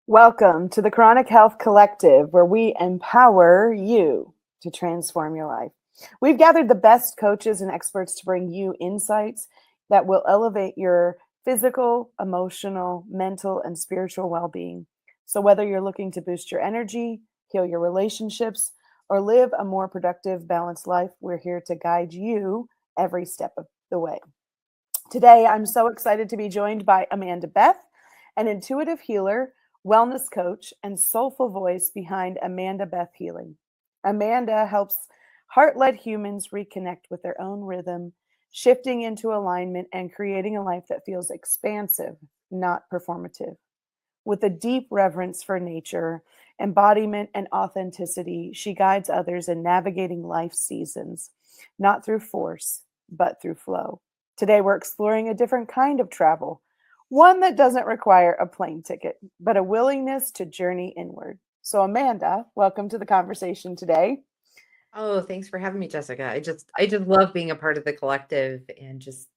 Welcome to the Chronic Health Collective, where we empower you to transform your life. We've gathered the best coaches and experts to bring you insights that will elevate your physical, emotional, mental, and spiritual well being. So, whether you're looking to boost your energy, heal your relationships, or live a more productive, balanced life, we're here to guide you every step of the way. Today, I'm so excited to be joined by Amanda Beth, an intuitive healer, wellness coach, and soulful voice behind Amanda Beth Healing. Amanda helps heart led humans reconnect with their own rhythm, shifting into alignment and creating a life that feels expansive, not performative. With a deep reverence for nature, embodiment, and authenticity, she guides others in navigating life's seasons, not through force, but through flow. Today, we're exploring a different kind of travel, one that doesn't require a plane ticket, but a willingness to journey inward. So, Amanda, welcome to the conversation today. Oh, thanks for having me, Jessica. I just love being a part of the collective and just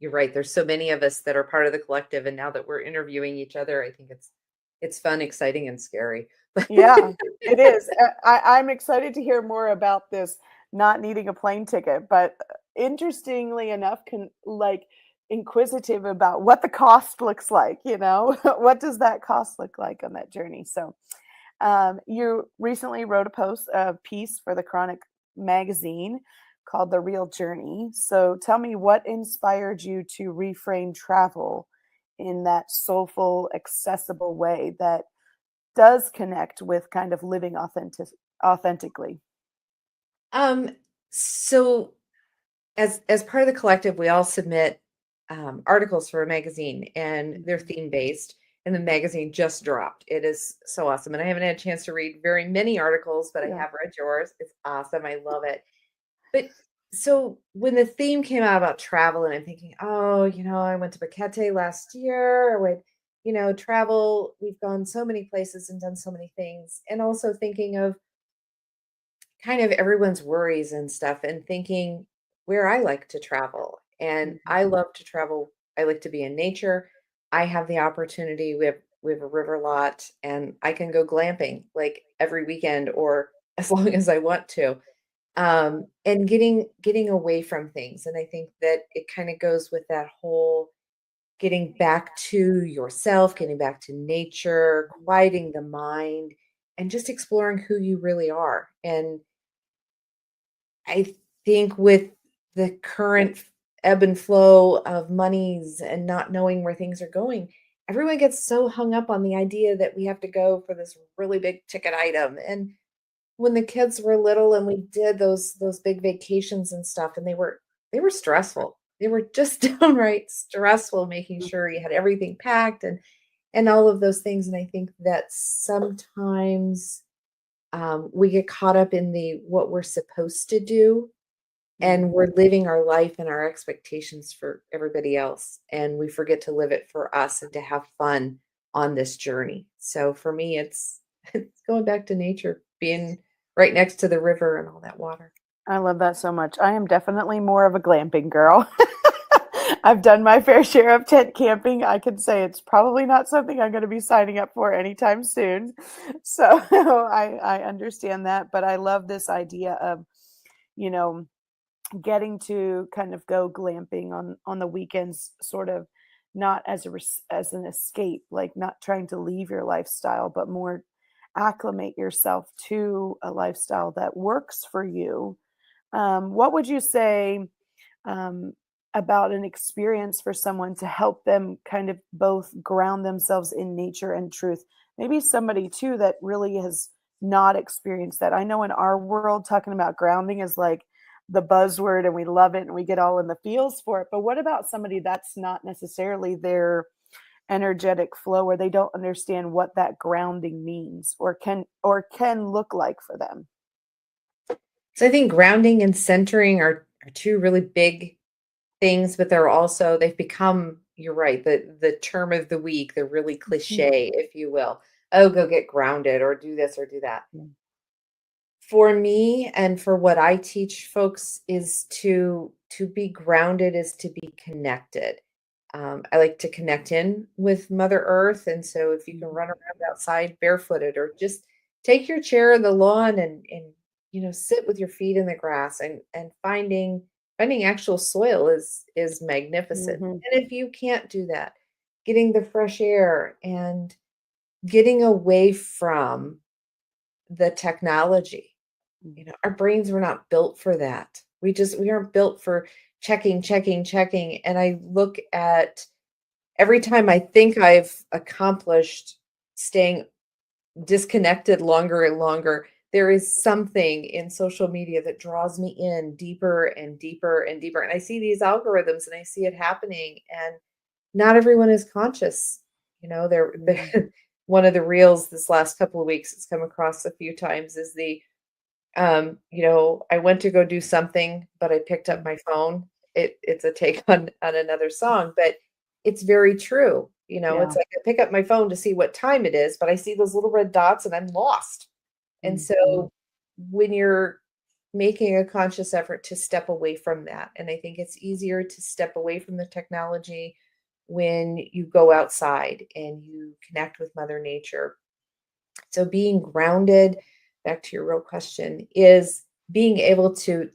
you're right. There's so many of us that are part of the collective, and now that we're interviewing each other, I think it's fun, exciting, and scary. Yeah, it is. I'm excited to hear more about this not needing a plane ticket, but interestingly enough, inquisitive about what the cost looks like, what does that cost look like on that journey? So, you recently wrote a piece for the Chronic magazine called The Real Journey. So tell me what inspired you to reframe travel in that soulful, accessible way that does connect with kind of living authentically. um, so as part of the collective, we all submit articles for a magazine, and they're Mhm. theme based. And the magazine just dropped. It is so awesome, and I haven't had a chance to read very many articles, but I Yeah. have read yours. It's awesome. I love it. But so when the theme came out about travel, and I'm thinking, oh, I went to Phuket last year. I went, travel. We've gone so many places and done so many things. And also thinking of kind of everyone's worries and stuff and thinking where I like to travel. And Mhm. I love to travel. I like to be in nature. I have the opportunity. We have a river lot, and I can go glamping like every weekend or as long as I want to, and getting away from things. And I think that it kind of goes with that whole getting back to yourself, getting back to nature, quieting the mind, and just exploring who you really are. And I think with the current ebb and flow of monies and not knowing where things are going, everyone gets so hung up on the idea that we have to go for this really big ticket item. And when the kids were little and we did those big vacations and stuff, and they were stressful. They were just downright stressful, making sure you had everything packed and all of those things. And I think that sometimes we get caught up in the what we're supposed to do, and Mhm. we're living our life and our expectations for everybody else, and we forget to live it for us and to have fun on this journey. So for me, it's it's going back to nature, being right next to the river and all that water. I love that so much. I am definitely more of a glamping girl. I've done my fair share of tent camping. I can say it's probably not something I'm going to be signing up for anytime soon. So I understand that, but I love this idea of, you know, getting to kind of go glamping on the weekends, sort of not as an escape, like not trying to leave your lifestyle, but more acclimate yourself to a lifestyle that works for you. What would you say um, about an experience for someone to help them kind of both ground themselves in nature and truth? Maybe somebody too that really has not experienced that. I know in our world, talking about grounding is like the buzzword and we love it and we get all in the feels for it. But what about somebody that's not necessarily their energetic flow, where they don't understand what that grounding means or can look like for them? So I think grounding and centering are two really big things, but they've become, you're right, the term of the week, the really Mhm. cliche, if you will. Oh, go get grounded or do this or do that. Yeah. For me and for what I teach folks is to be grounded is to be connected. I like to connect in with Mother Earth. And so if you can run around outside barefooted or just take your chair on the lawn and sit with your feet in the grass and finding actual soil is magnificent. Mhm. And if you can't do that, getting the fresh air and getting away from the technology. Our brains were not built for that. We aren't built for checking, checking, checking. And I look at every time I think I've accomplished staying disconnected longer and longer, there is something in social media that draws me in deeper and deeper and deeper. And I see these algorithms and I see it happening, and not everyone is conscious. Mhm. One of the reels this last couple of weeks it's come across a few times is I went to go do something, but I picked up my phone. It's a take on another song, but it's very true. Yeah. It's like I pick up my phone to see what time it is, but I see those little red dots and I'm lost. And Mhm. so when you're making a conscious effort to step away from that, and I think it's easier to step away from the technology when you go outside and you connect with Mother Nature. So being grounded, back to your real question, is being able to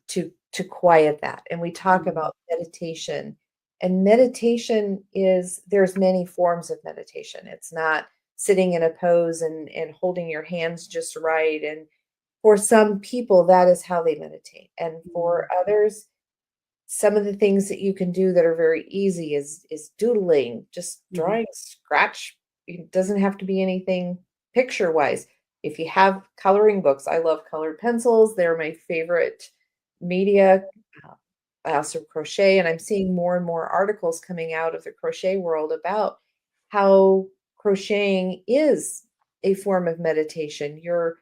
quiet that. And we talk Mhm. about meditation. And meditation there's many forms of meditation. It's not sitting in a pose and holding your hands just right. And for some people, that is how they meditate. And for Mhm. others, some of the things that you can do that are very easy is doodling, just Mhm. drawing scratch. It doesn't have to be anything picture wise. If you have coloring books, I love colored pencils. They're my favorite media. Uh, I also crochet, and I'm seeing more and more articles coming out of the crochet world about how crocheting is a form of meditation. You're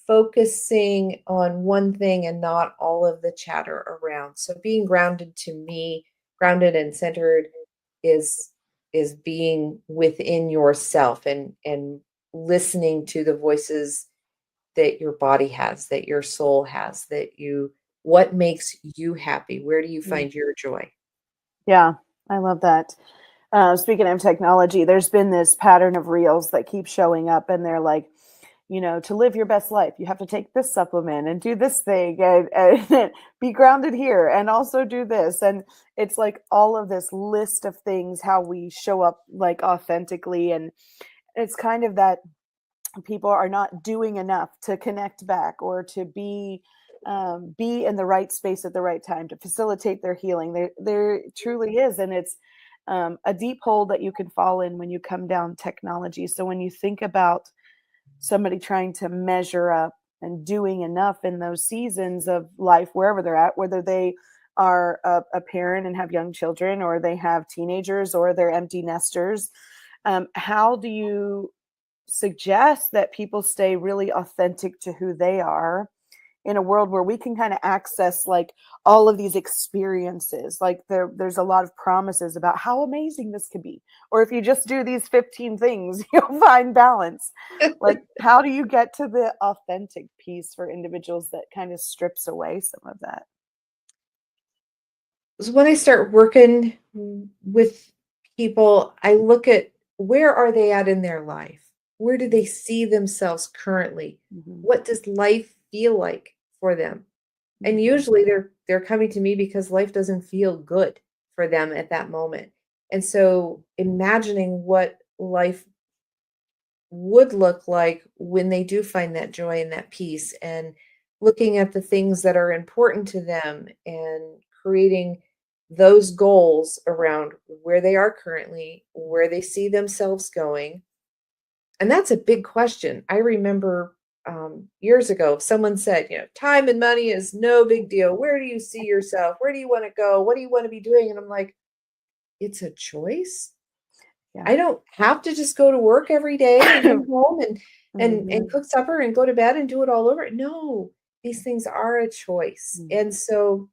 focusing on one thing and not all of the chatter around. So being grounded, to me, grounded and centered is is being within yourself and listening to the voices that your body has, that your soul has, what makes you happy? Where do you Mhm. find your joy? Yeah, I love that. Speaking of technology, there's been this pattern of reels that keep showing up, and they're like, to live your best life, you have to take this supplement and do this thing and be grounded here and also do this. And it's like all of this list of things, how we show up like authentically. And it's kind of that people are not doing enough to connect back or to be in the right space at the right time to facilitate their healing. There truly is, and it's a deep hole that you can fall in when you come down technology. So when you think about somebody trying to measure up and doing enough in those seasons of life, wherever they're at, whether they are a parent and have young children, or they have teenagers, or they're empty nesters, how do you suggest that people stay really authentic to who they are in a world where we can kind of access like all of these experiences? Like there's a lot of promises about how amazing this could be, or if you just do these 15 things you'll find balance. Like, how do you get to the authentic piece for individuals that kind of strips away some of that? So when I start working with people, I look at where are they at in their life? Where do they see themselves currently? Mhm. What does life feel like for them? And Mhm. usually they're coming to me because life doesn't feel good for them at that moment. And so imagining what life would look like when they do find that joy and that peace, and looking at the things that are important to them and creating those goals around where they are currently, where they see themselves going. And that's a big question. I remember years ago, someone said, time and money is no big deal. Where do you see yourself? Where do you want to go? What do you want to be doing? And I'm like, it's a choice. Yeah. I don't have to just go to work every day and come home and Mhm. cook supper and go to bed and do it all over. No, these things are a choice. Mhm. And so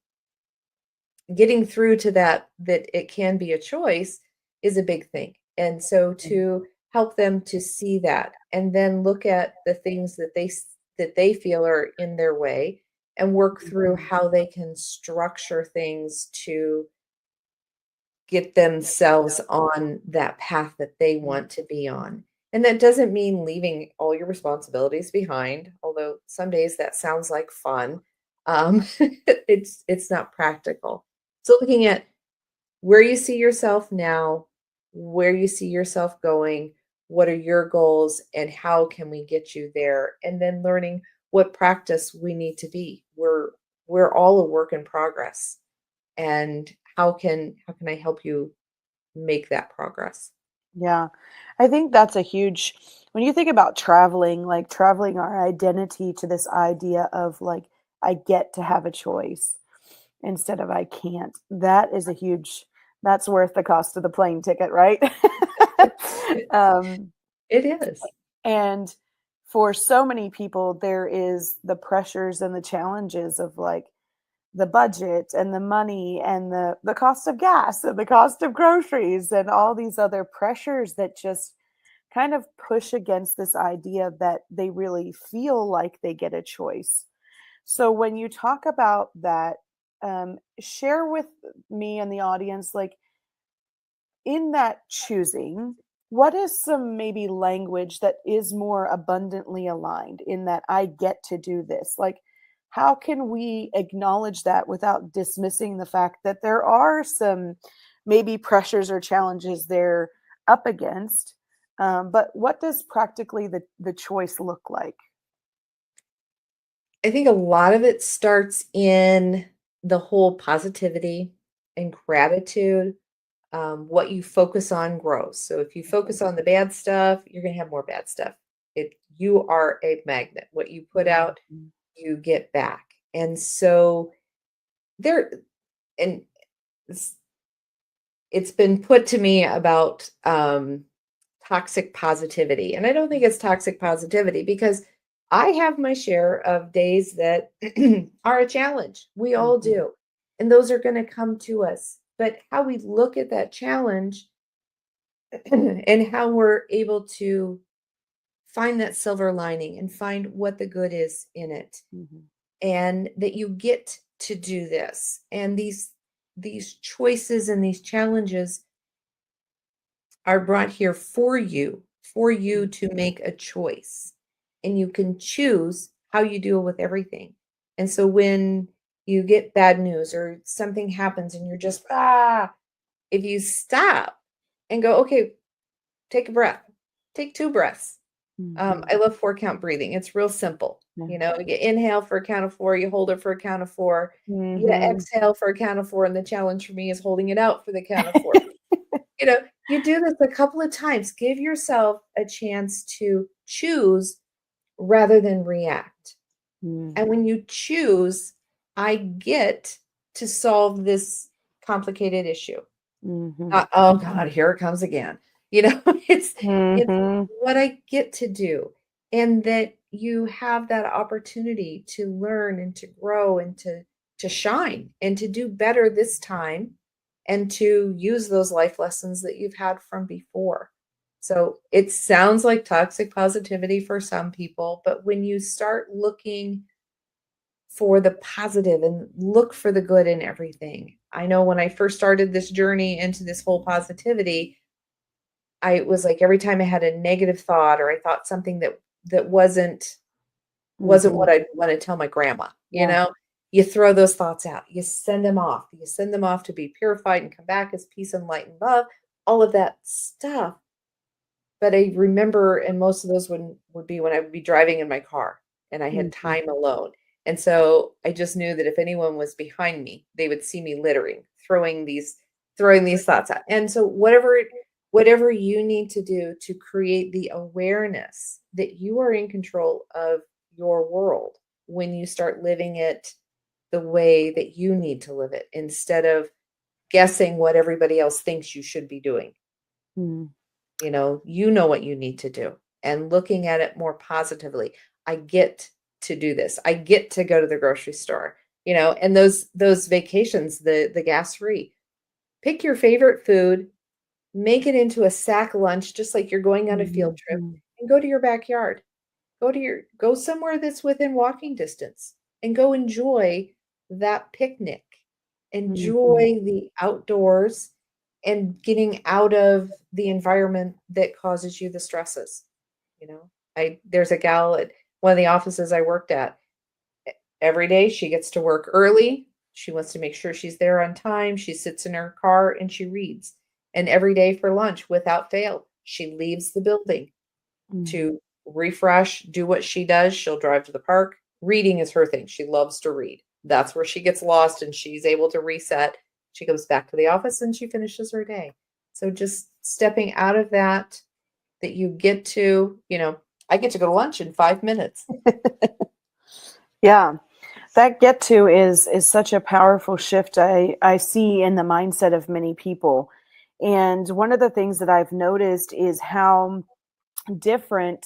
getting through to that it can be a choice is a big thing. And so to help them to see that and then look at the things that they feel are in their way and work through Mhm. how they can structure things to get themselves on that path that they want to be on. And that doesn't mean leaving all your responsibilities behind, although some days that sounds like fun. It's not practical. So looking at where you see yourself now, where you see yourself going, what are your goals, and how can we get you there? And then learning what practice we need to be. We're all a work in progress. And how can I help you make that progress? Yeah. I think that's a huge, when you think about traveling, like traveling our identity to this idea of like, I get to have a choice instead of I can't. That is a huge, that's worth the cost of the plane ticket, right? um, It is. and for so many people, there is the pressures and the challenges of like, the budget and the money and the cost of gas and the cost of groceries and all these other pressures that just kind of push against this idea that they really feel like they get a choice. So when you talk about that, share with me and the audience, like in that choosing, what is some maybe language that is more abundantly aligned in that I get to do this? Like, how can we acknowledge that without dismissing the fact that there are some maybe pressures or challenges they're up against? But what does practically the choice look like? I think a lot of it starts in the whole positivity and gratitude. What you focus on grows. So if you focus on the bad stuff, you're going to have more bad stuff. You are a magnet. What you put out, Mhm. you get back. And so there, and it's, it's been put to me about toxic positivity. And I don't think it's toxic positivity because I have my share of days that are a challenge. We all Mhm. do. And those are going to come to us. But how we look at that challenge and how we're able to find that silver lining and find what the good is in it, Mhm. and that you get to do this, and these choices and these challenges are brought here for you to make a choice, and you can choose how you deal with everything. And so when you get bad news or something happens and you're just if you stop and go, okay, take a breath, take 2 breaths. Mhm. I love 4 count breathing. It's real simple. Yeah. You know, you inhale for a count of 4, you hold it for a count of 4, you Mhm. exhale for a count of 4, and the challenge for me is holding it out for the count of 4. You know, you do this a couple of times. Give yourself a chance to choose rather than react. Mm. And when you choose, I get to solve this complicated issue. Mhm. Oh god, here it comes again. You know, it's Mhm. what I get to do, and that you have that opportunity to learn and to grow and to shine and to do better this time and to use those life lessons that you've had from before. So it sounds like toxic positivity for some people, but when you start looking for the positive and look for the good in everything. I know when I first started this journey into this whole positivity, I was like every time I had a negative thought or I thought something that wasn't Mhm. what I'd want to tell my grandma, you Yeah. know? You throw those thoughts out. You send them off. You send them off to be purified and come back as peace and light and love, all of that stuff. But I remember, and most of those would be when I would be driving in my car and I had Mhm. time alone. And so I just knew that if anyone was behind me, they would see me littering, throwing these thoughts out. And so whatever you need to do to create the awareness that you are in control of your world when you start living it the way that you need to live it instead of guessing what everybody else thinks you should be doing. Mhm. You know what you need to do, and looking at it more positively. I get to do this. I get to go to the grocery store, and those vacations, the gas free. Pick your favorite food, make it into a sack lunch just like you're going on a field trip, Mhm. and go to your backyard. Go somewhere that's within walking distance and go enjoy that picnic. Mhm. Enjoy the outdoors and getting out of the environment that causes you the stresses. You know, there's a gal at one of the offices I worked at. Every day she gets to work early. She wants to make sure she's there on time. She sits in her car and she reads. And every day for lunch, without fail, she leaves the building to refresh, do what she does. She'll drive to the park. Reading is her thing. She loves to read. That's where she gets lost and she's able to reset. She goes back to the office and she finishes her day. So just stepping out of that you get to, I get to go to lunch in 5 minutes. Yeah. That get to is such a powerful shift I see in the mindset of many people. And one of the things that I've noticed is how different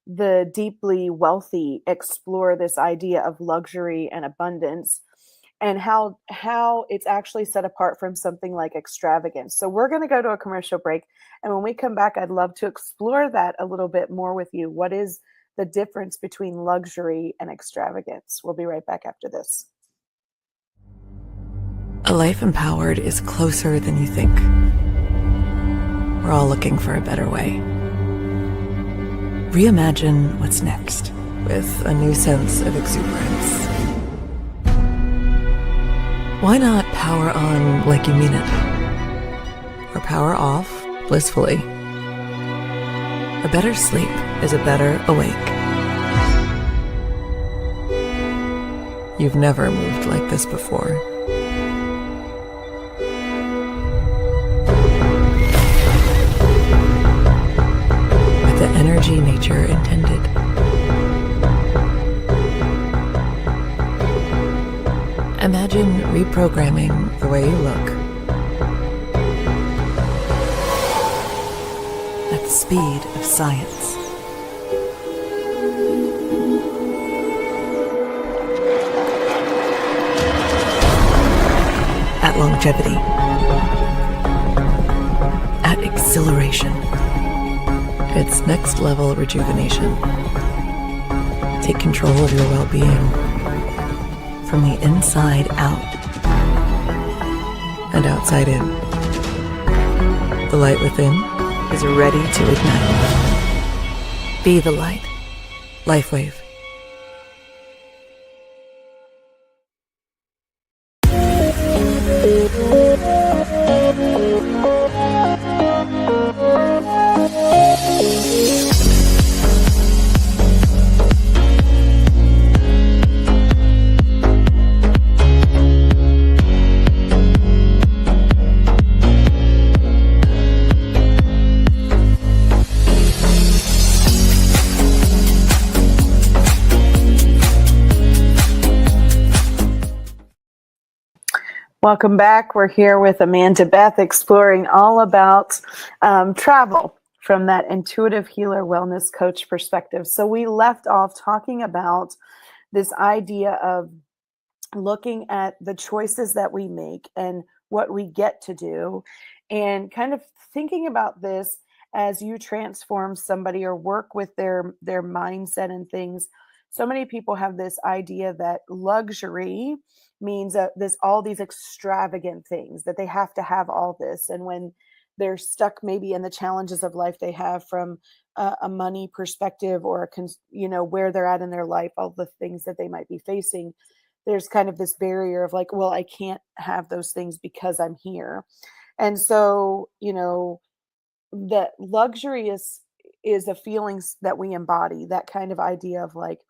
the deeply wealthy explore this idea of luxury and abundance, and how it's actually set apart from something like extravagance. So we're going to go to a commercial break, and when we come back, I'd love to explore that a little bit more with you. What is the difference between luxury and extravagance? We'll be right back after this. A life empowered is closer than you think. We're all looking for a better way. Reimagine what's next with a new sense of exuberance. Why not power on like you mean it? Or power off blissfully? A better sleep is a better awake. You've never moved like this before. With the energy nature intended. Imagine reprogramming the way you look at the speed of science. At longevity. At exhilaration. It's next level rejuvenation. Take control of your well-being. From the inside out and outside in. The light within is ready to ignite. Be the light. LifeWave. Welcome back. We're here with Amanda Beth, exploring all about travel from that intuitive healer wellness coach perspective. So we left off talking about this idea of looking at the choices that we make and what we get to do, and kind of thinking about this as you transform somebody or work with their mindset and things. So many people have this idea that luxury means there's all these extravagant things, that they have to have all this. And when they're stuck maybe in the challenges of life they have from a money perspective, or where they're at in their life, all the things that they might be facing, there's kind of this barrier of like, well, I can't have those things because I'm here. And so, that luxury is a feelings that we embody, that kind of idea of like,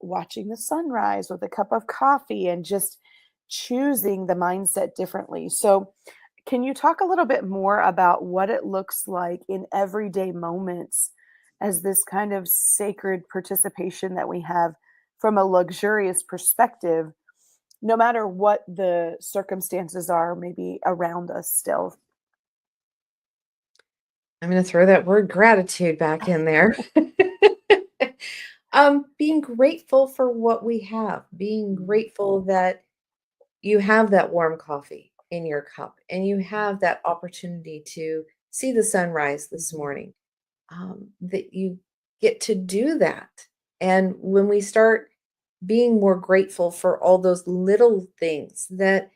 watching the sunrise with a cup of coffee and just choosing the mindset differently. So can you talk a little bit more about what it looks like in everyday moments as this kind of sacred participation that we have from a luxurious perspective, no matter what the circumstances are maybe around us still? I'm going to throw that word gratitude back in there. Being grateful for what we have, being grateful that you have that warm coffee in your cup and you have that opportunity to see the sunrise this morning, that you get to do that. And when we start being more grateful for all those little things that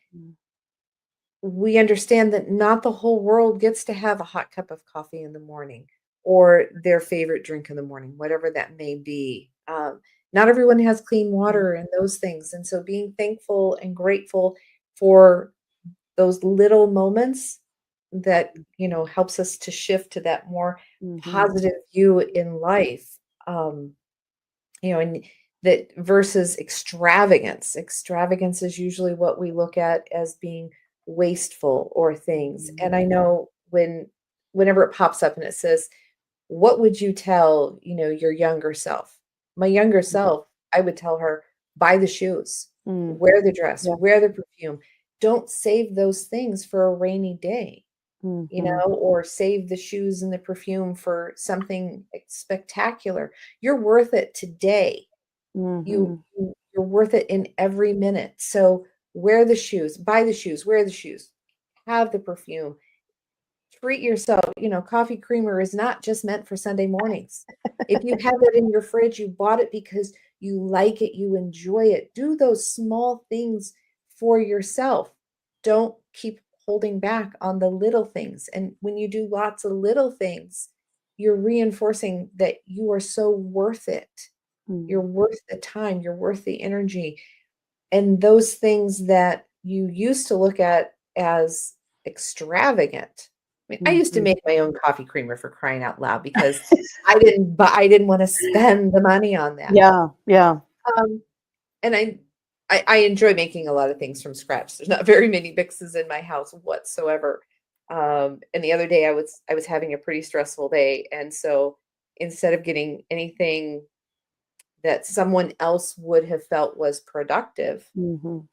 we understand that not the whole world gets to have a hot cup of coffee in the morning or their favorite drink in the morning, whatever that may be. Not everyone has clean water and those things. And so being thankful and grateful for those little moments that, helps us to shift to that more Mhm. positive view in life. Um, and that versus extravagance. Extravagance is usually what we look at as being wasteful or things. And I know whenever it pops up and it says, what would you tell, your younger self? My younger self, I would tell her, buy the shoes, Mm. wear the dress, Yeah. wear the perfume. Don't save those things for a rainy day, Mhm. or save the shoes and the perfume for something spectacular. You're worth it today. Mhm. You're worth it in every minute. So wear the shoes, buy the shoes, wear the shoes, have the perfume, treat yourself. Coffee creamer is not just meant for Sunday mornings. If you have it in your fridge, you bought it because you like it, you enjoy it. Do those small things for yourself. Don't keep holding back on the little things. And when you do lots of little things, you're reinforcing that you are so worth it. You're Mm. worth the time, you're worth the energy. And those things that you used to look at as extravagant. I mean, I used to Mhm. make my own coffee creamer, for crying out loud, because I didn't want to spend the money on that. Yeah, yeah. Um, and I enjoy making a lot of things from scratch. There's not very many mixes in my house whatsoever. And the other day I was having a pretty stressful day, and so instead of getting anything that someone else would have felt was productive, Mhm.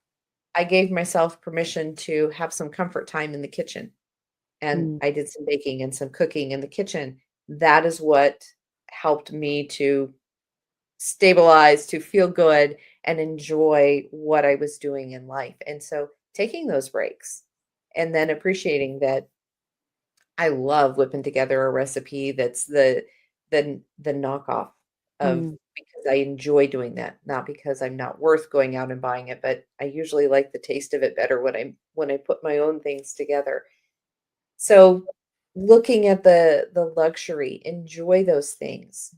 I gave myself permission to have some comfort time in the kitchen, and Mm. I did some baking and some cooking in the kitchen. That is what helped me to stabilize, to feel good, and enjoy what I was doing in life. And so taking those breaks and then appreciating that I love whipping together a recipe that's the knockoff of, Mm. because I enjoy doing that, not because I'm not worth going out and buying it, but I usually like the taste of it better when I put my own things together. So looking at the luxury, enjoy those things.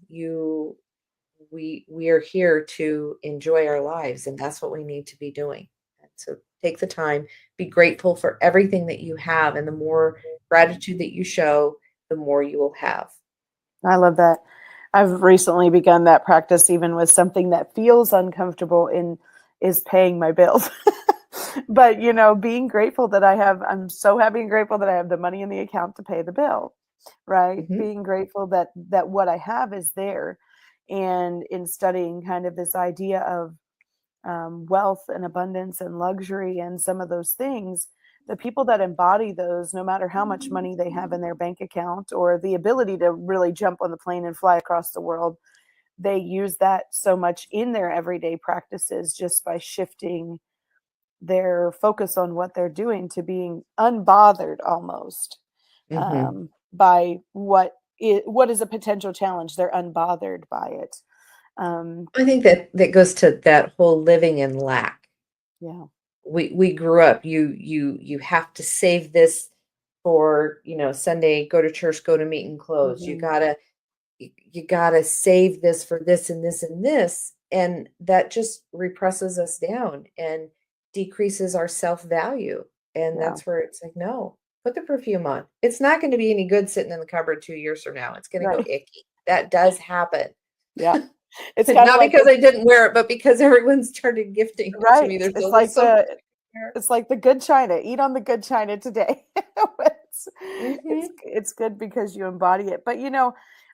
We are here to enjoy our lives, and that's what we need to be doing. And so take the time, be grateful for everything that you have, and the more gratitude that you show, the more you will have. I love that. I've recently begun that practice even with something that feels uncomfortable in is paying my bills. But being grateful that I'm so happy and grateful that I have the money in the account to pay the bill, right? Mhm, Being grateful that what I have is there. And in studying kind of this idea of wealth and abundance and luxury and some of those things, the people that embody those, no matter how much money they have in their bank account or the ability to really jump on the plane and fly across the world, they use that so much in their everyday practices just by shifting their focus on what they're doing to being unbothered almost mhm. by what is a potential challenge. They're unbothered by it. Um, I think that goes to that whole living in lack. yeah. We grew up, you have to save this for, Sunday, go to church, go to meeting clothes. Hmm. You gotta save this for this and this and this, and that just represses us down and decreases our self-value. And Yeah. that's where it's like, no, put the perfume on. It's not going to be any good sitting in the cupboard 2 years from now. It's going to go Right. icky. That does happen. Yeah. It's kind of Not like because I didn't wear it, but because everyone started gifting it to right. me. There's It's only like so much the I can wear. it's like the good china. Eat on the good china today. it's it's Mhm. it's good because you embody it. But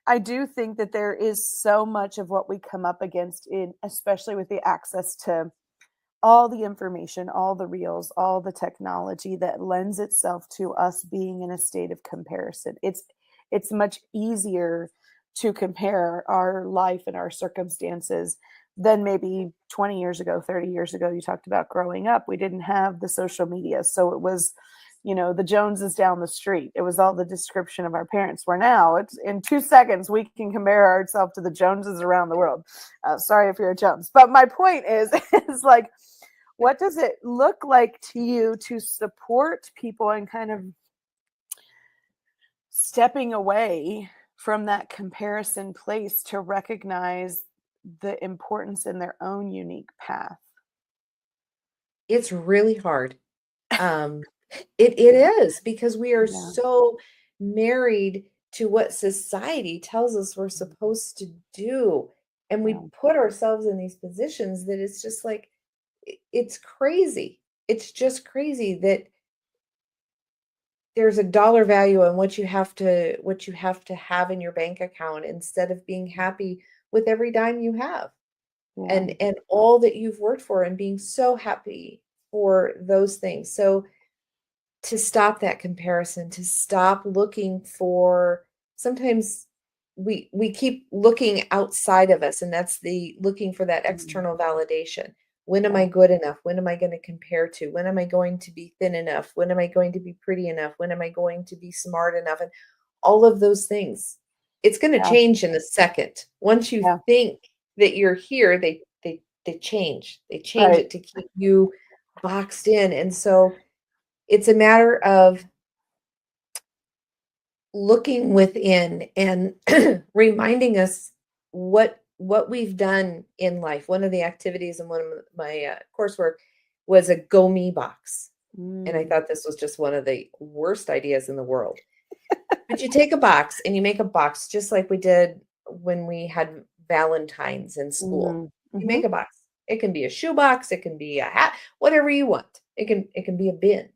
I do think that there is so much of what we come up against in, especially with the access to all the information, all the reels, all the technology that lends itself to us being in a state of comparison. It's much easier to compare our life and our circumstances than maybe 20 years ago, 30 years ago. You talked about growing up. We didn't have the social media. So it was, the Joneses down the street. It was all the description of our parents. Where now it's in 2 seconds, we can compare ourselves to the Joneses around the world. Sorry if you're a Jones. But my point is, is like, what does it look like to you to support people and kind of stepping away from that comparison place to recognize the importance in their own unique path? It's really hard. It is, because we are Yeah. so married to what society tells us we're supposed to do. And we Yeah. put ourselves in these positions that it's just like, it's crazy. It's just crazy that there's a dollar value on what you have to have in your bank account, instead of being happy with every dime you have, Yeah. and all that you've worked for, and being so happy for those things. So to stop that comparison, to stop looking for, sometimes we keep looking outside of us, and that's the looking for that external validation. When am I Yeah. good enough? When am I going to compare to? When am I going to be thin enough? When am I going to be pretty enough? When am I going to be smart enough? And all of those things, it's going to Yeah. change in a second. Once you Yeah. think that you're here, they change. They change Right. it to keep you boxed in. And so it's a matter of looking within and reminding us what we've done in life. One of the activities in one of my coursework was a Go Me box. And I Mm. thought this was just one of the worst ideas in the world. But you take a box and you make a box just like we did when we had Valentine's in school. Mhm. You Mhm. make a box. It can be a shoe box, it can be a hat, whatever you want. It can be a bin, Mhm.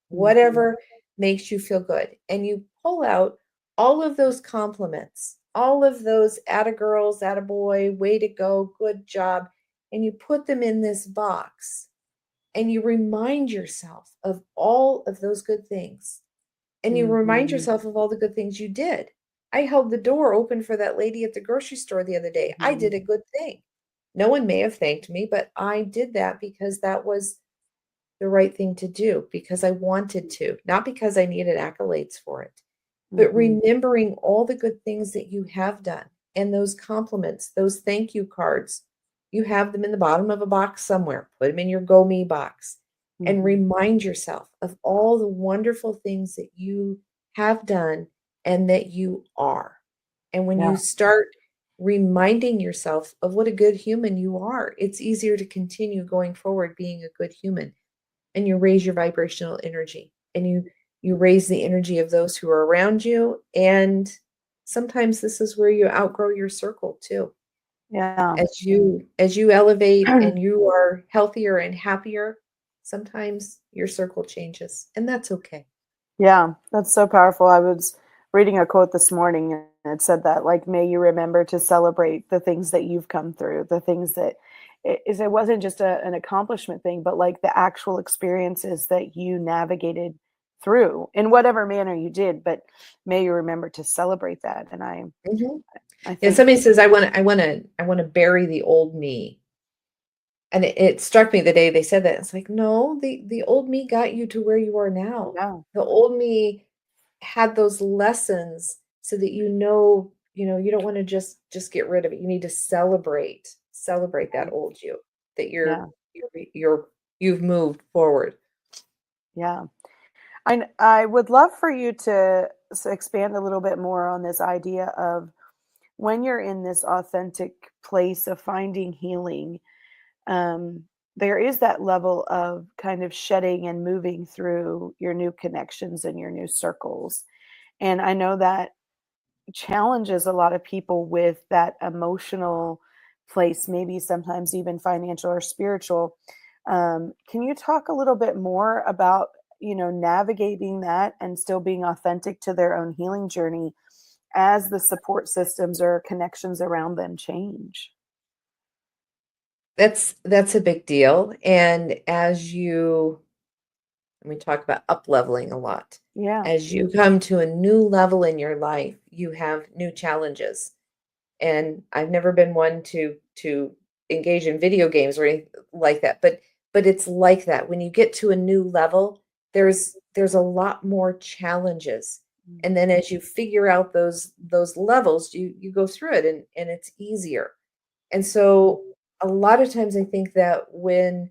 whatever makes you feel good. And you pull out all of those compliments, all of those atta girls, atta boy, way to go, good job, and you put them in this box, and you remind yourself of all of those good things. And you remind Mhm. yourself of all the good things you did. I held the door open for that lady at the grocery store the other day. I Mhm. did a good thing. No one may have thanked me, but I did that because that was the right thing to do, because I wanted to, not because I needed accolades for it. But Mhm. remembering all the good things that you have done, and those compliments, those thank you cards, you have them in the bottom of a box somewhere. Put them in your Go Me box, and Mhm. remind yourself of all the wonderful things that you have done and that you are. And when Yeah. you start reminding yourself of what a good human you are, it's easier to continue going forward being a good human, and you raise your vibrational energy, and you raise the energy of those who are around you. And sometimes this is where you outgrow your circle too. Yeah. As you elevate and you are healthier and happier, sometimes your circle changes, and that's okay. Yeah, that's so powerful. I was reading a quote this morning and it said that, like, may you remember to celebrate the things that you've come through, the things that it wasn't just an accomplishment thing, but like the actual experiences that you navigated through in whatever manner you did. But may you remember to celebrate that. And Mhm. I And think, somebody says, I want to bury the old me. And it struck me the day they said that. It's like, no, the old me got you to where you are now. yeah, The old me had those lessons so that you don't want to just get rid of it. You need to celebrate that old you, that yeah, you've moved forward. yeah. I would love for you to expand a little bit more on this idea of when you're in this authentic place of finding healing, there is that level of kind of shedding and moving through your new connections and your new circles. And I know that challenges a lot of people with that emotional place, maybe sometimes even financial or spiritual. Can you talk a little bit more about, navigating that and still being authentic to their own healing journey as the support systems or connections around them change? That's a big deal. And we talk about up leveling a lot. Yeah. As you come to a new level in your life, you have new challenges. And I've never been one to engage in video games or anything like that, but it's like that. When you get to a new level, there's a lot more challenges. And then as you figure out those levels, you go through it, and it's easier. And so a lot of times I think that when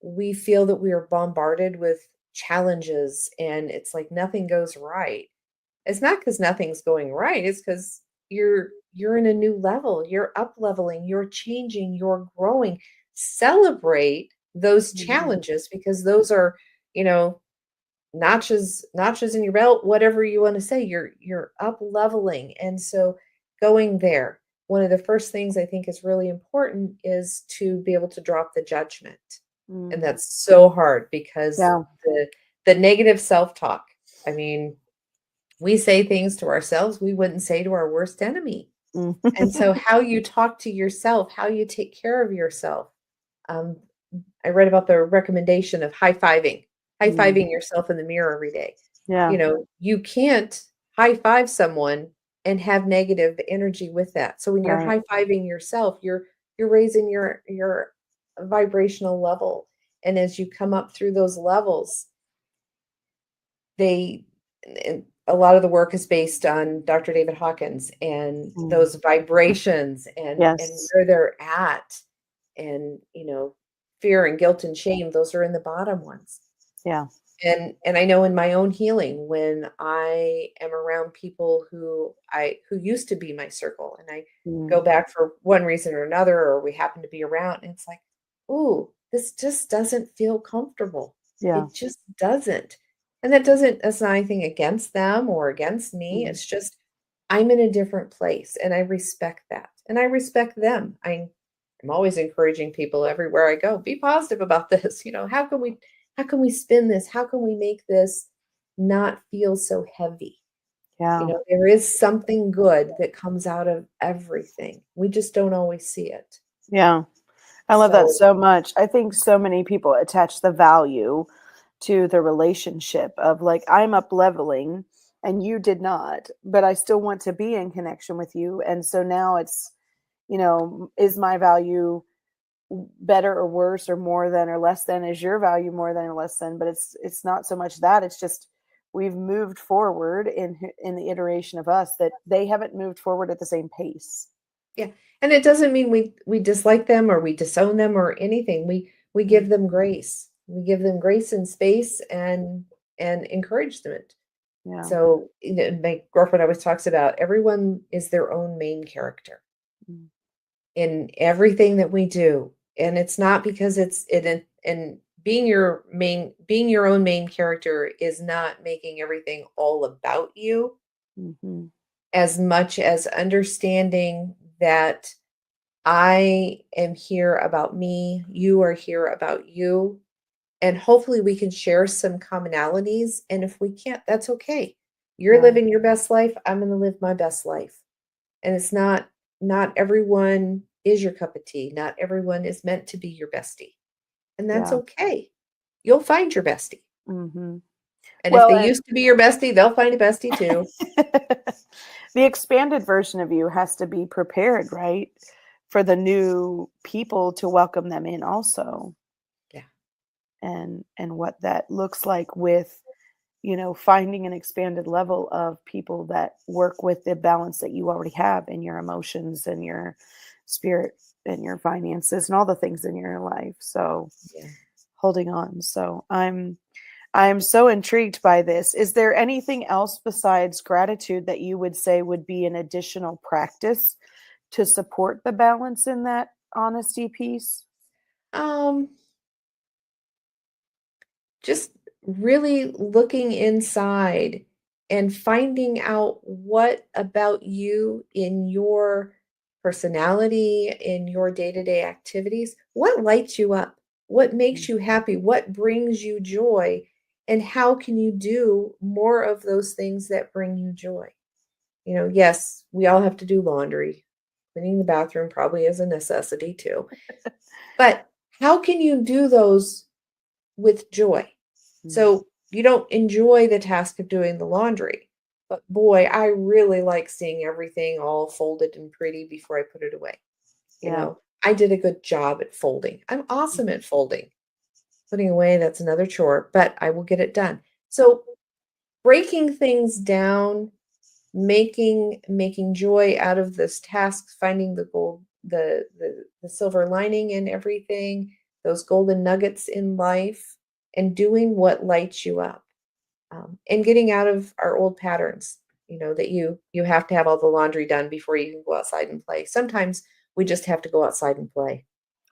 we feel that we are bombarded with challenges and it's like nothing goes right. It's not because nothing's going right. It's because you're in a new level. You're up leveling. You're changing. You're growing. Celebrate those Mhm. challenges because those are, you know, notches in your belt. Whatever you want to say, you're up leveling, and so going there. One of the first things I think is really important is to be able to drop the judgment, and Mm. that's so hard because Yeah. the negative self talk. I mean, we say things to ourselves we wouldn't say to our worst enemy. Mm. And so how you talk to yourself, how you take care of yourself. Um, I read about the recommendation of high Mm. fiving yourself in the mirror every day. Yeah. You know, you can't high five someone and have negative energy with that. So when you're Right. high fiving yourself, you're raising your vibrational level. And as you come up through those levels, they and a lot of the work is based on Dr. David Hawkins and Mm. those vibrations and Yes. where they're at. And, you know, fear and guilt and shame, those are in the bottom ones. Yeah. And I know in my own healing, when I am around people who used to be my circle, and I go Mm. back for one reason or another, or we happen to be around, and it's like, ooh, this just doesn't feel comfortable. Yeah. It just doesn't. And that's not anything against them or against me. Mm. It's just I'm in a different place and I respect that. And I respect them. I'm always encouraging people everywhere I go, be positive about this. You know, how can we spin this? How can we make this not feel so heavy? You Yeah. know, there is something good that comes out of everything. We just don't always see it. Yeah. I love that So, so much. I think so many people attach the value to the relationship of like, I'm up leveling and you did not, but I still want to be in connection with you. And so now it's, is my value better or worse or more than or less than? Is your value more than or less than? But it's not so much that. It's just we've moved forward in the iteration of us that they haven't moved forward at the same pace. yeah. And it doesn't mean we dislike them or we disown them or anything. We Mm. give them grace. We give them grace and space and encouragement. Yeah. So, you know, my girlfriend always talks about everyone is their own main character Mm. in everything that we do. And it's not because it's it and being your own main character is not making everything all about you Mm-hmm. as much as understanding that I am here about me, you are here about you, and hopefully we can share some commonalities. And if we can't, that's okay. You're Yeah. living your best life. I'm going to live my best life. And it's not everyone is your cup of tea. Not everyone is meant to be your bestie. And that's Yeah. okay. You'll find your bestie. Mm-hmm. And if Well, they and used to be your bestie, they'll find a bestie too. the expanded version of you has to be prepared, right? For the new people to welcome them in also. Yeah. And what that looks like with, finding an expanded level of people that work with the balance that you already have in your emotions and your spirit and your finances and all the things in your life. So Yeah. holding on. So I'm so intrigued by this. Is there anything else besides gratitude that you would say would be an additional practice to support the balance in that honesty piece? Um, just really looking inside and finding out what about you in your personality, in your day-to-day activities, what lights you up, what makes you happy, what brings you joy, and how can you do more of those things that bring you joy? You know, yes, we all have to do laundry. Cleaning the bathroom probably is a necessity too. But how can you do those with joy? Mm. So you don't enjoy the task of doing the laundry, but boy, I really like seeing everything all folded and pretty before I put it away. You Yeah. know, I did a good job at folding. I'm awesome Mhm. at folding. Putting away, that's another chore, but I will get it done. So breaking things down, making joy out of this task, finding the gold, the silver lining in everything, those golden nuggets in life, and doing what lights you up, and getting out of our old patterns. That you have to have all the laundry done before you can go outside and play. Sometimes we just have to go outside and play.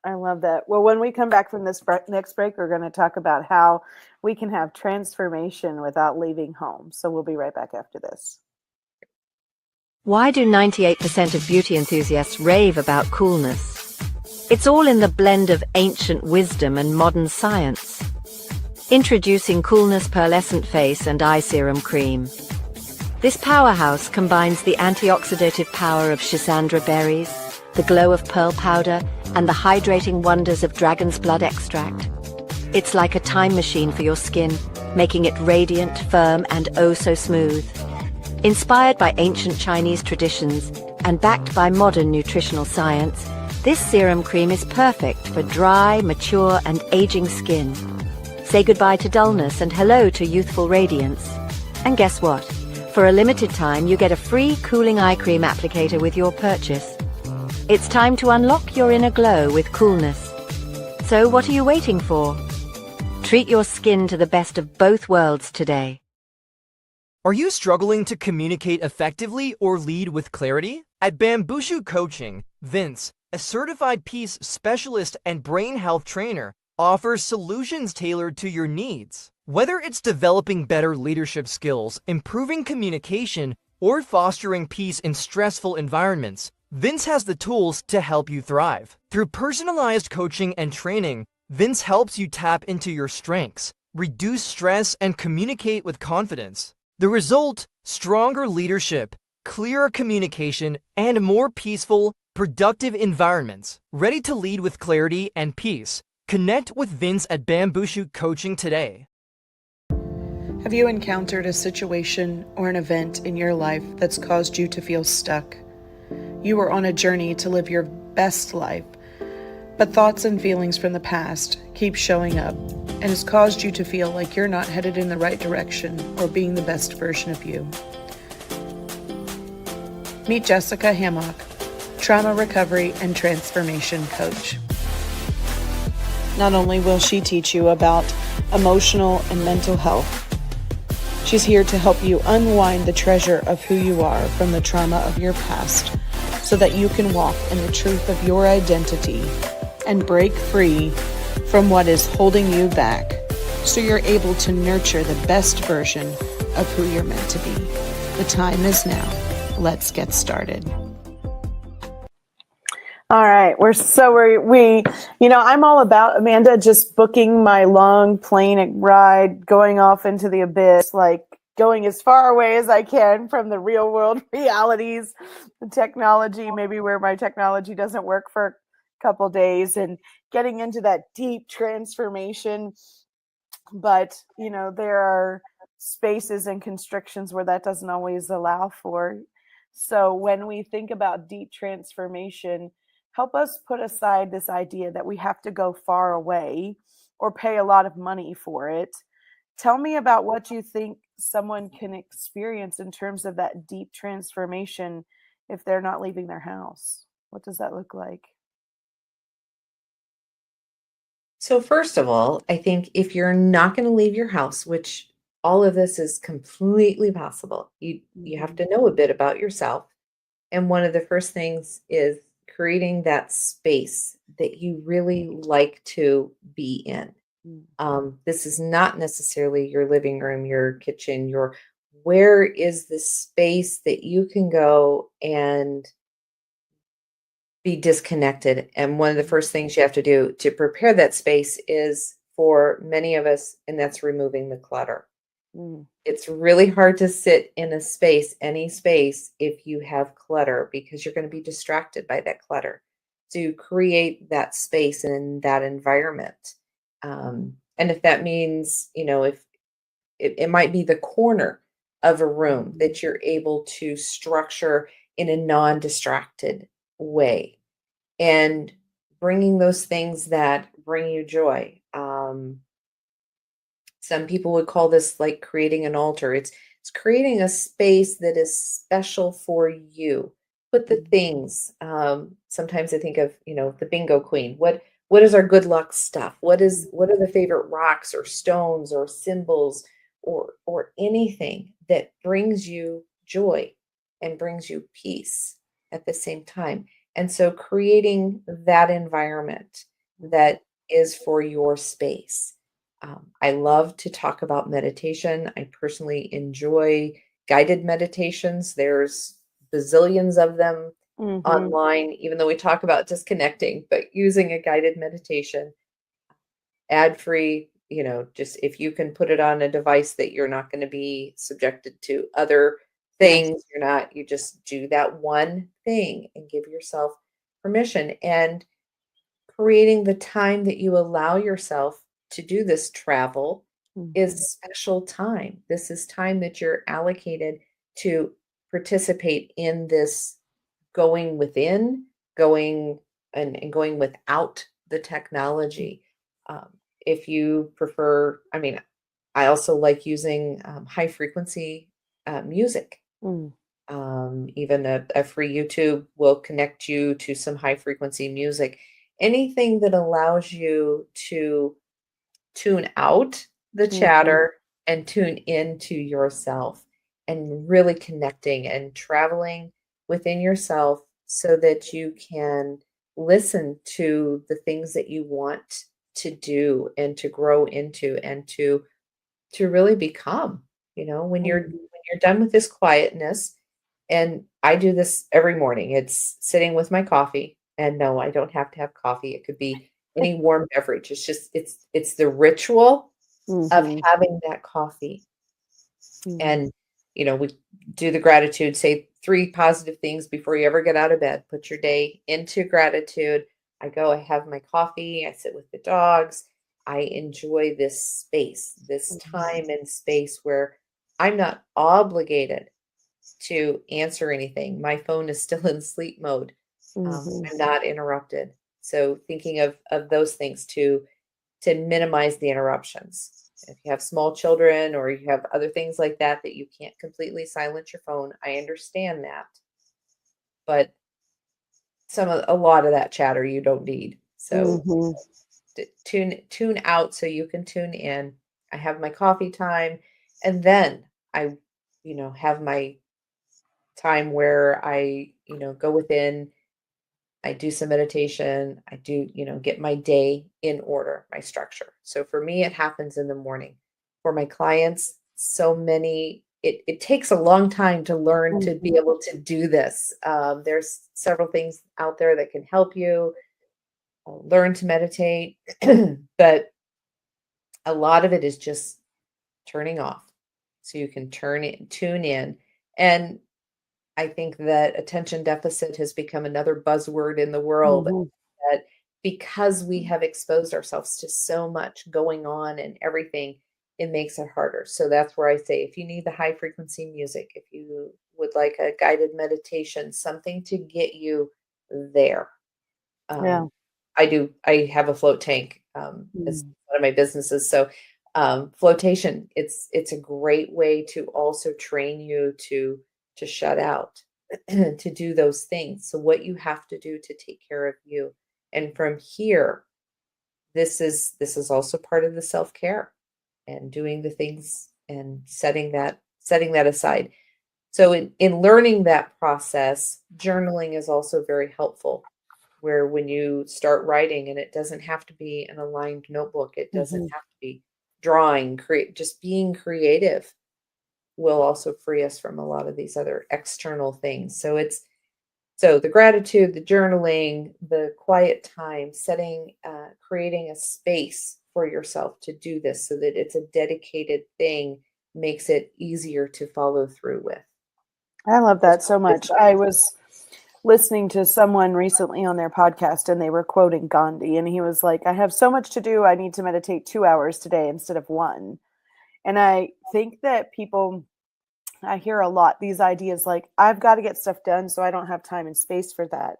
I love that. Well, when we come back from this next break, we're going to talk about how we can have transformation without leaving home. So we'll be right back after this. Why do 98% of beauty enthusiasts rave about coolness? It's all in the blend of ancient wisdom and modern science. Introducing Coolness Pearlescent Face and Eye Serum Cream. This powerhouse combines the antioxidative power of schisandra berries, the glow of pearl powder, and the hydrating wonders of dragon's blood extract. It's like a time machine for your skin, making it radiant, firm, and oh so smooth. Inspired by ancient Chinese traditions and backed by modern nutritional science, this serum cream is perfect for dry, mature, and aging skin. Say goodbye to dullness and hello to youthful radiance. And guess what? For a limited time, you get a free cooling eye cream applicator with your purchase. It's time to unlock your inner glow with coolness. So what are you waiting for? Treat your skin to the best of both worlds today. Are you struggling to communicate effectively or lead with clarity? At Bambushu Coaching, Vince, a certified peace specialist and brain health trainer, offers solutions tailored to your needs. Whether it's developing better leadership skills, improving communication, or fostering peace in stressful environments, Vince has the tools to help you thrive. Through personalized coaching and training, Vince helps you tap into your strengths, reduce stress, and communicate with confidence. The result: stronger leadership, clearer communication, and more peaceful, productive environments. Ready to lead with clarity and peace? Connect with Vince at Bambushu Coaching today. Have you encountered a situation or an event in your life that's caused you to feel stuck? You were on a journey to live your best life, but thoughts and feelings from the past keep showing up and has caused you to feel like you're not headed in the right direction or being the best version of you. Meet Jessica Hammock, trauma recovery and transformation coach. Not only will she teach you about emotional and mental health, she's here to help you unwind the treasure of who you are from the trauma of your past so that you can walk in the truth of your identity and break free from what is holding you back so you're able to nurture the best version of who you're meant to be. The time is now. Let's get started. All right, I'm all about, Amanda, just booking my long plane ride, going off into the abyss, like going as far away as I can from the real world realities, the technology, maybe where my technology doesn't work for a couple days, and getting into that deep transformation. But, there are spaces and constrictions where that doesn't always allow for. So when we think about deep transformation, help us put aside this idea that we have to go far away or pay a lot of money for it. Tell me about what you think someone can experience in terms of that deep transformation if they're not leaving their house. What does that look like? So first of all, I think if you're not going to leave your house, which all of this is completely possible, you have to know a bit about yourself. And one of the first things is creating that space that you really like to be in. This is not necessarily your living room, your kitchen, where is the space that you can go and be disconnected. And one of the first things you have to do to prepare that space is, for many of us, and that's removing the clutter. It's really hard to sit in any space, if you have clutter, because you're going to be distracted by that clutter. To create that space and that environment. And if that means, if it might be the corner of a room that you're able to structure in a non-distracted way, and bringing those things that bring you joy. Some people would call this like creating an altar. It's creating a space that is special for you. Put the things. Sometimes I think of, the bingo queen. What what is our good luck stuff? What are the favorite rocks or stones or symbols or anything that brings you joy and brings you peace at the same time. And so creating that environment that is for your space. I love to talk about meditation. I personally enjoy guided meditations. There's bazillions of them online, even though we talk about disconnecting, but using a guided meditation, ad free, just if you can put it on a device that you're not going to be subjected to other things, you just do that one thing and give yourself permission. And creating the time that you allow yourself to do this travel is special time. This is time that you're allocated to participate in this going within, going and going without the technology. If you prefer, I also like using high frequency music. Even a free YouTube will connect you to some high frequency music. Anything that allows you to tune out the chatter and tune into yourself and really connecting and traveling within yourself so that you can listen to the things that you want to do and to grow into and to really become, when you're done with this quietness. And I do this every morning. It's sitting with my coffee. And no, I don't have to have coffee. It could be any warm beverage. It's just it's the ritual of having that coffee. And we do the gratitude, say 3 positive things before you ever get out of bed. Put your day into gratitude. I have my coffee, I sit with the dogs. I enjoy this space, this time and space where I'm not obligated to answer anything. My phone is still in sleep mode. I'm not interrupted. So thinking of those things to minimize the interruptions. If you have small children or you have other things like that you can't completely silence your phone, I understand that. But a lot of that chatter you don't need. So tune out so you can tune in. I have my coffee time, and then I have my time where I go within, I do some meditation, I do get my day in order, my structure. So for me it happens in the morning. For my clients, it takes a long time to learn to be able to do this. There's several things out there that can help you learn to meditate, but a lot of it is just turning off so you can tune in. And I think that attention deficit has become another buzzword in the world, that because we have exposed ourselves to so much going on and everything, it makes it harder. So that's where I say, if you need the high frequency music, if you would like a guided meditation, something to get you there. I have a float tank. It's one of my businesses. So flotation, it's a great way to also train you to shut out, to do those things. So what you have to do to take care of you. And from here, this is also part of the self-care and doing the things and setting that aside. So in learning that process, journaling is also very helpful, where when you start writing, and it doesn't have to be an aligned notebook, it doesn't have to be drawing, just being creative will also free us from a lot of these other external things. So the gratitude, the journaling, the quiet time, creating a space for yourself to do this so that it's a dedicated thing makes it easier to follow through with. I love that so much. I was listening to someone recently on their podcast, and they were quoting Gandhi, and he was like, I have so much to do. I need to meditate 2 hours today instead of 1. And I think that I hear a lot these ideas like, I've got to get stuff done, so I don't have time and space for that.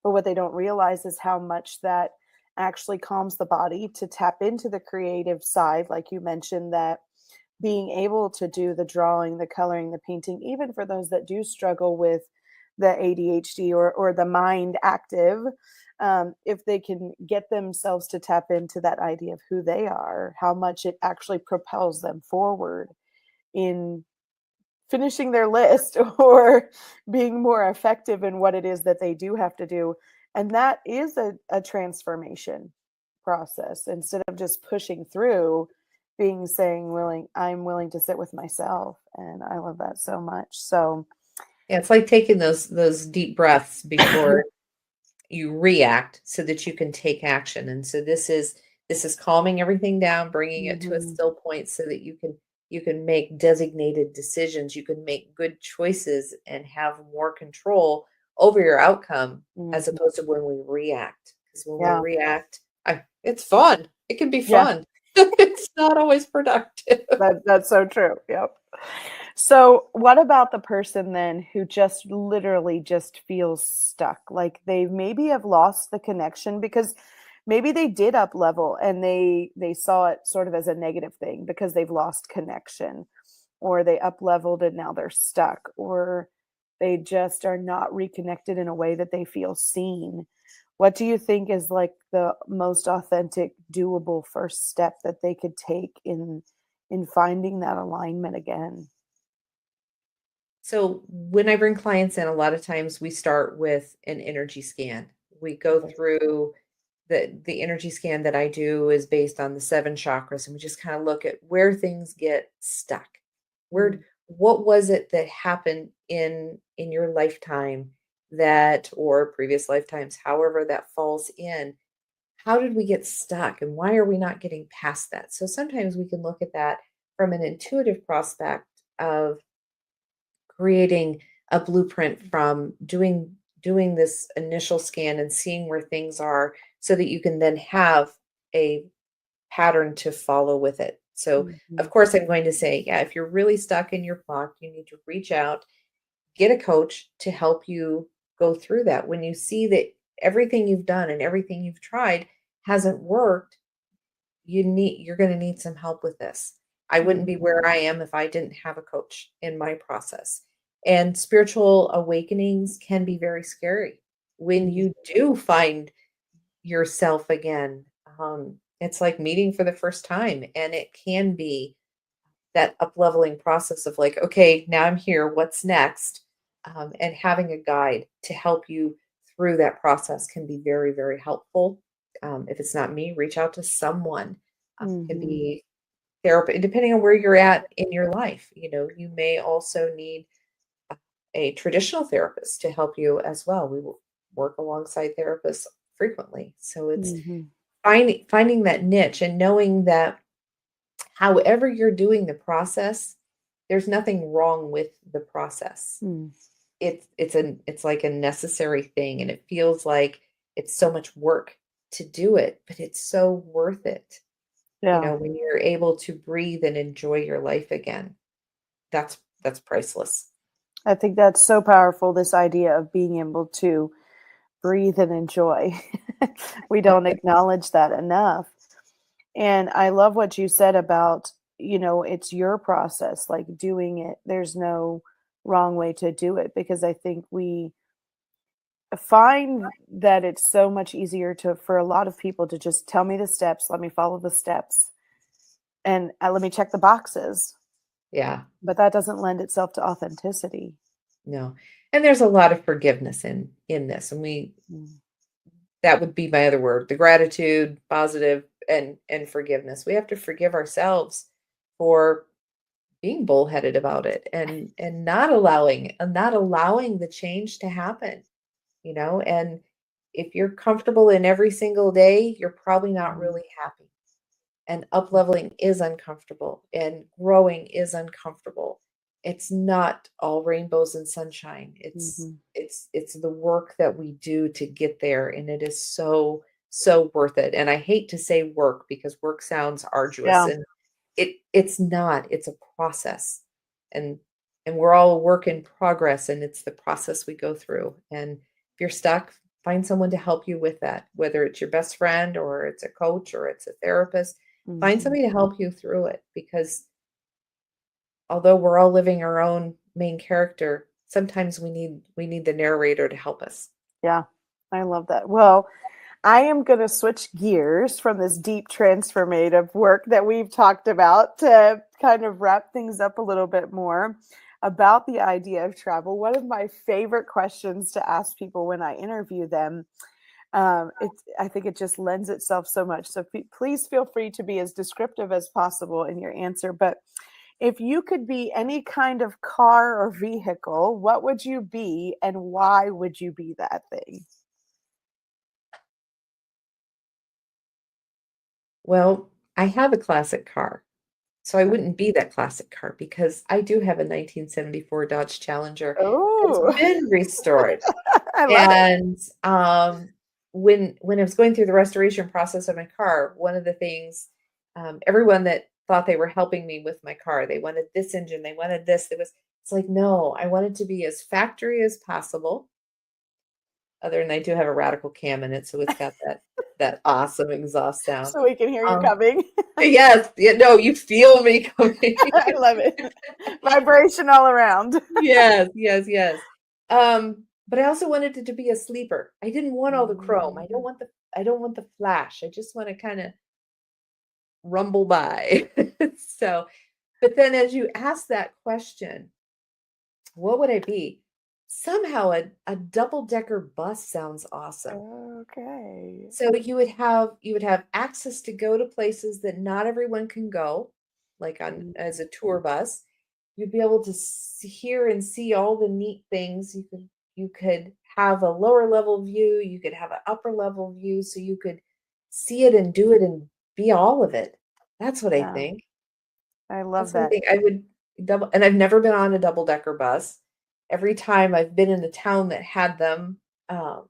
But what they don't realize is how much that actually calms the body to tap into the creative side. Like you mentioned, that being able to do the drawing, the coloring, the painting, even for those that do struggle with the ADHD or the mind active, if they can get themselves to tap into that idea of who they are, how much it actually propels them forward in finishing their list or being more effective in what it is that they do have to do. And that is a transformation process. Instead of just pushing through, I'm willing to sit with myself. And I love that so much. So Yeah, it's like taking those deep breaths before you react so that you can take action. And so this is calming everything down, bringing it to a mhm, still point so that you can make designated decisions, you can make good choices and have more control over your outcome as mhm. opposed to when we react. Because when we Yeah. react, it's fun. It can be Yeah. fun. It's not always productive. That's so true. Yep. So, what about the person then who just literally just feels stuck? Like they maybe have lost the connection because maybe they did up level and they saw it sort of as a negative thing because they've lost connection, or they up leveled and now they're stuck, or they just are not reconnected in a way that they feel seen. What do you think is like the most authentic, doable first step that they could take in finding that alignment again? So when I bring clients in, a lot of times we start with an energy scan. We go Okay. through the energy scan that I do is based on the seven chakras, and we just kind of look at where things get stuck. Mm, What was it that happened in your lifetime that or previous lifetimes, however that falls in? How did we get stuck and why are we not getting past that? So sometimes we can look at that from an intuitive prospect of creating a blueprint from doing this initial scan and seeing where things are so that you can then have a pattern to follow with it. So, of mhm, course, I'm going to say, yeah, if you're really stuck in your block, you need to reach out, get a coach to help you go through that. When you see that everything you've done and everything you've tried hasn't worked, you're going to need some help with this. I wouldn't be mhm, where I am if I didn't have a coach in my process. And spiritual awakenings can be very scary when mhm, you do find yourself again. It's like meeting for the first time, and it can be that up leveling process of like, okay, now I'm here. What's next? And having a guide to help you through that process can be very, very helpful. If it's not me, reach out to someone. It could mhm. be therapy, depending on where you're at in your life. You may also need a traditional therapist to help you as well. We will work alongside therapists frequently. So it's Mhm. finding that niche and knowing that however you're doing the process, there's nothing wrong with the process. Mm. It's like a necessary thing, and it feels like it's so much work to do it, but it's so worth it. Yeah. When you're able to breathe and enjoy your life again, that's priceless. I think that's so powerful, this idea of being able to breathe and enjoy. We don't acknowledge that enough. And I love what you said about, it's your process, like doing it. There's no wrong way to do it because I think we find that it's so much easier for a lot of people to just tell me the steps, let me follow the steps, and let me check the boxes. Yeah, But that doesn't lend itself to authenticity. no. And there's a lot of forgiveness in this. And Mm. that would be my other word, the gratitude, positive and forgiveness. We have to forgive ourselves for being bullheaded about it and not allowing the change to happen. And if you're comfortable in every single day, you're probably not Mhm. really happy. And up leveling is uncomfortable and growing is uncomfortable. It's not all rainbows and sunshine. it's Mhm. it's it's the work that we do to get there, and it is so so worth it. And I hate to say work because work sounds arduous, Yeah. and it's not. It's a process. And and we're all a work in progress, and it's the process we go through. And if you're stuck, find someone to help you with that, whether it's your best friend or it's a coach or it's a therapist. Find Mhm. somebody to help you through it, because although we're all living our own main character, sometimes we need the narrator to help us. Yeah. I love that. Well, I am going to switch gears from this deep transformative work that we've talked about to kind of wrap things up a little bit more about the idea of travel. One of my favorite questions to ask people when I interview them, I think it just lends itself so much. So please feel free to be as descriptive as possible in your answer. But if you could be any kind of car or vehicle, what would you be and why would you be that thing? Well, I have a classic car, so I wouldn't be that classic car because I do have a 1974 Dodge Challenger that's Oh, been restored. I love it. And when I was going through the restoration process of my car, one of the things, everyone that thought they were helping me with my car, they wanted this engine, they wanted this. It's like, no, I wanted to be as factory as possible. Other than I do have a radical cam in it, so it's got that awesome exhaust sound. So we can hear you Um, coming. yes, yeah, no, you feel me coming. I love it. Vibration all around. Yes, yes, yes. But I also wanted it to be a sleeper. I didn't want all the chrome. I don't want the flash. I just want to kind of rumble by. So, but then as you ask that question, what would I be? Somehow a double-decker bus sounds awesome. Okay. So you would have access to go to places that not everyone can go, like on as a tour bus. You'd be able to hear and see all the neat things. You could have a lower level view. You could have an upper level view, so you could see it and do it and be all of it. That's what I Yeah, think. I That's love what I that. think. I would double, and I've never been on a double decker bus. Every time I've been in the town that had them, um,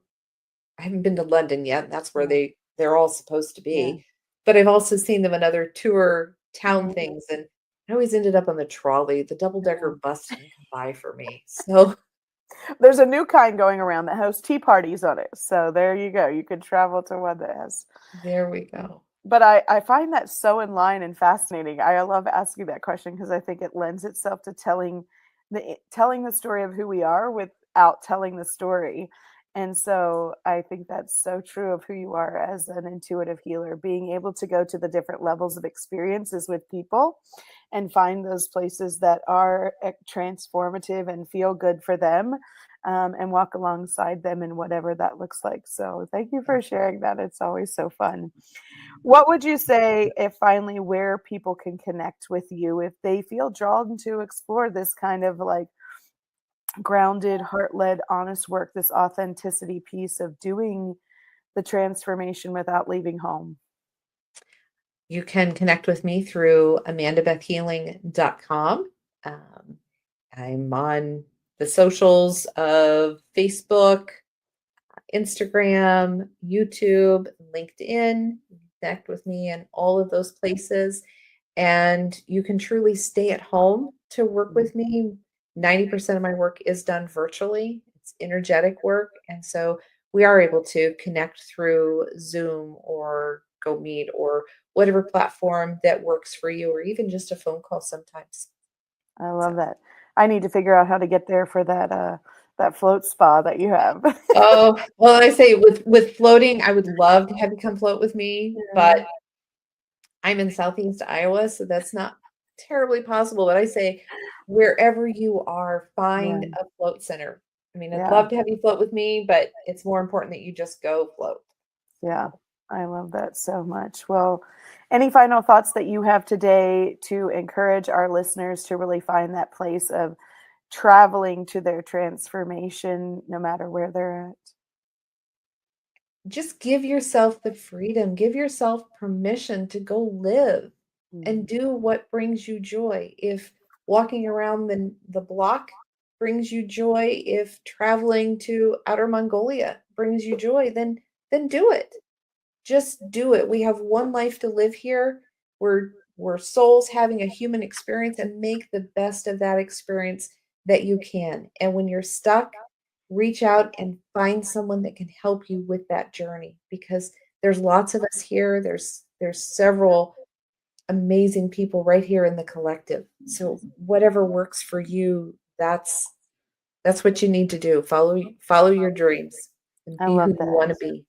I haven't been to London yet. That's where Yeah. they're all supposed to Yeah. be. But I've also seen them in other tour town Mhm. things, and I always ended up on the trolley. The double Yeah. decker bus didn't come by for me. So There's a new kind going around that hosts tea parties on it. So there you go. You could travel to one that has. there we go. But I find that so in line and fascinating. I love asking that question because I think it lends itself to telling the story of who we are without telling the story. And so I think that's so true of who you are as an intuitive healer, being able to go to the different levels of experiences with people and find those places that are transformative and feel good for them, and walk alongside them in whatever that looks like. So thank you for sharing that. It's always so fun. What would you say if finally where people can connect with you if they feel drawn to explore this kind of like grounded, heart-led, honest work, this authenticity piece of doing the transformation without leaving home? You can connect with me through amandabethhealing.com. Um, I'm on the socials of Facebook, Instagram, YouTube, LinkedIn. Connect with me in all of those places. And you can truly stay at home to work with me. 90% of my work is done virtually. It's energetic work. And so we are able to connect through Zoom or Go Meet or whatever platform that works for you, or even just a phone call sometimes. I So, love that. I need to figure out how to get there for that float spa that you have. oh, well, I say with floating, I would love to have you come float with me, but Yeah. I'm in Southeast Iowa, so that's not terribly possible. But I say, wherever you are, Yeah. find a float center. I mean, I'd Yeah. love to have you float with me, but it's more important that you just go float. Yeah. I love that so much. Well, any final thoughts that you have today to encourage our listeners to really find that place of traveling to their transformation, no matter where they're at? Just give yourself the freedom, give yourself permission to go live and Mhm. do what brings you joy. If walking around the block brings you joy, if traveling to outer Mongolia brings you joy, then do it. Just do it. We have one life to live here. We're souls having a human experience, and make the best of that experience that you can. And when you're stuck, reach out and find someone that can help you with that journey, because there's lots of us here. There's several amazing people right here in the collective. So whatever works for you, that's what you need to do. Follow your dreams. and I be love who you want to this. be.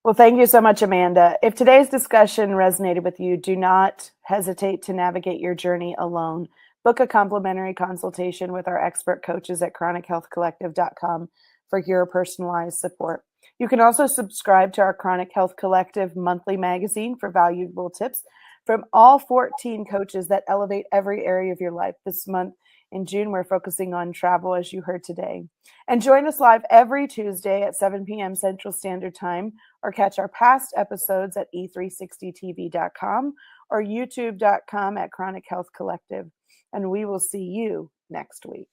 Well, thank you so much, Amanda. If today's discussion resonated with you, do not hesitate to navigate your journey alone. Book a complimentary consultation with our expert coaches at chronichealthcollective.com for your personalized support. You can also subscribe to our Chronic Health Collective monthly magazine for valuable tips from all 14 coaches that elevate every area of your life. This month in June, we're focusing on travel, as you heard today. And join us live every Tuesday at 7 p.m. Central Standard Time, or catch our past episodes at e360tv.com or youtube.com at Chronic Health Collective. And we will see you next week.